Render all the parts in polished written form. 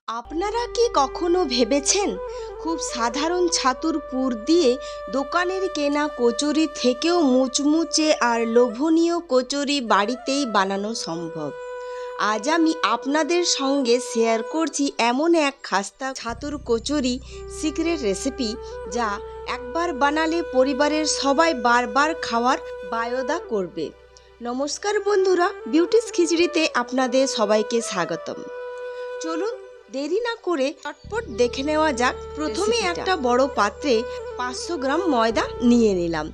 আপনারা কি কখনো ভেবেছেন খুব সাধারণ ছাতুর পুর দিয়ে দোকানের কেনা কচুরি থেকেও মুচমুচে আর লোভনীয় কচুরি বাড়িতেই বানানো সম্ভব? আজ আমি আপনাদের সঙ্গে শেয়ার করছি এমন এক খাস্তা ছাতুর কচুরি সিক্রেট রেসিপি, যা একবার বানালে পরিবারের সবাই বারবার খাওয়ার বায়দা করবে। নমস্কার বন্ধুরা, বিউটিস খিচড়িতে আপনাদের সবাইকে স্বাগতম। চলুন দেরি না করে চটপট দেখে নেওয়া যাক। প্রথমে একটা বড় পাত্রে 500 গ্রাম ময়দা নিয়ে নিলাম।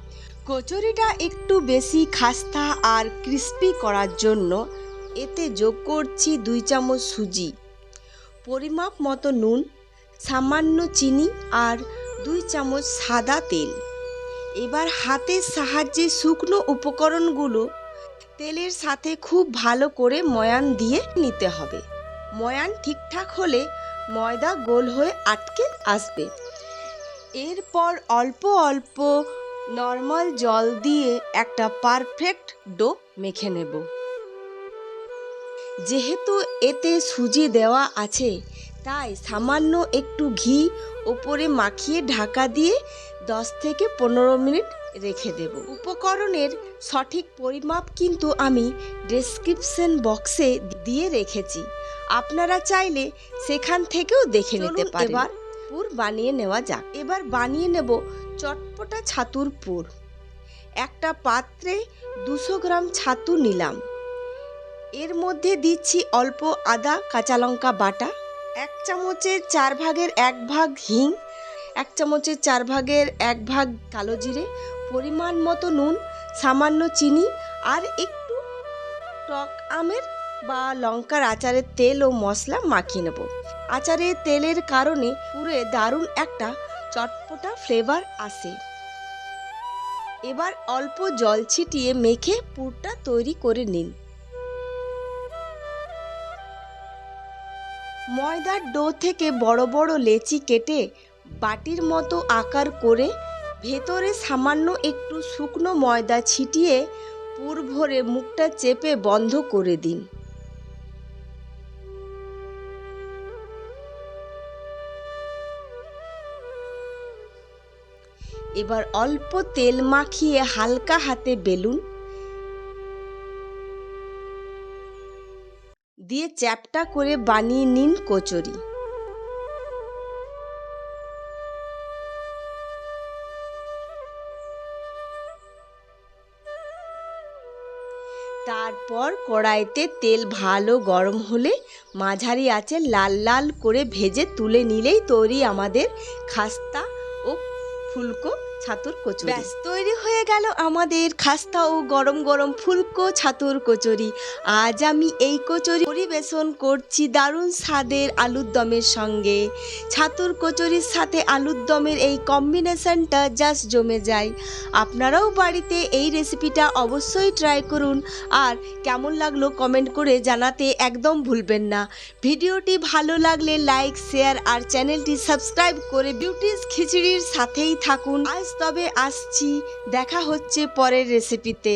কচুরিটা একটু বেশি খাস্তা আর ক্রিস্পি করার জন্য এতে যোগ করছি 2 চামচ সুজি, পরিমাপ মতো নুন, সামান্য চিনি আর 2 চামচ সাদা তেল। এবার হাতের সাহায্যে শুকনো উপকরণগুলো তেলের সাথে খুব ভালো করে ময়ান দিয়ে নিতে হবে। ময়ান ঠিকঠাক হলে ময়দা গোল হয়ে আটকে আসবে। এরপর অল্প অল্প নর্মাল জল দিয়ে একটা পারফেক্ট ডো মেখে নেব। যেহেতু এতে সুজি দেওয়া আছে, তাই সামান্য একটু ঘি ওপরে মাখিয়ে ঢাকা দিয়ে 10 থেকে 15 মিনিট রেখে দেব। উপকরণের সঠিক পরিমাপ কিন্তু আমি ডেসক্রিপশন বক্সে দিয়ে রেখেছি, আপনারা চাইলে সেখান থেকেও দেখে নিতে পারেন। এবার পুর বানিয়ে নেওয়া যাক। এবার বানিয়ে নেব চটপটা ছাতুর পুর। একটা পাত্রে 200 গ্রাম ছাতু নিলাম। এর মধ্যে দিচ্ছি অল্প আদা কাঁচা লঙ্কা বাটা, 1 চামচের 4 ভাগের 1 ভাগ হিং, 1 চামচের 4 ভাগের 1 ভাগ কালো জিরে, পরিমাণ মতো নুন, সামান্য চিনি আর একটু টক আমের বা লঙ্কার আচারের তেল ও মশলা মাখিয়ে নেব। আচারের তেলের কারণে পুরে দারুণ একটা চটপটা ফ্লেভার আসে। এবার অল্প জল ছিটিয়ে মেখে পুরটা তৈরি করে নিন। ময়দার ডো থেকে বড় বড় লেচি কেটে বাটির মতো আকার করে ভেতরে সামান্য একটু শুকনো ময়দা ছিটিয়ে পুর ভরে মুখটা চেপে বন্ধ করে দিন। এবার অল্প তেল মাখিয়ে হালকা হাতে বেলুন দিয়ে চ্যাপ্টা করে বানিয়ে নিন কচুরি। তারপর কড়াইতে তেল ভালো গরম হলে মাঝারি আঁচে লাল লাল করে ভেজে তুলে নিলেই তৈরি আমাদের খাস্তা ও ফুলকো ছাতুর কচুরি। ব্যাস, তৈরি হয়ে গেল আমাদের খাস্তা ও গরম গরম ফুলকো ছাতুর কচুরি। আজ আমি এই কচুরি পরিবেশন করছি দারুণ স্বাদের আলুর দমের সঙ্গে। ছাতুর কচুরির সাথে আলুর দমের এই কম্বিনেশনটা জাস্ট জমে যায়। আপনারাও বাড়িতে এই রেসিপিটা অবশ্যই ট্রাই করুন, আর কেমন লাগলো কমেন্ট করে জানাতে একদম ভুলবেন না। ভিডিওটি ভালো লাগলে লাইক, শেয়ার আর চ্যানেলটি সাবস্ক্রাইব করে বিউটিস খিচড়ির সাথেই থাকুন। আজ তবে আসছি, দেখা হচ্ছে পরের রেসিপিতে।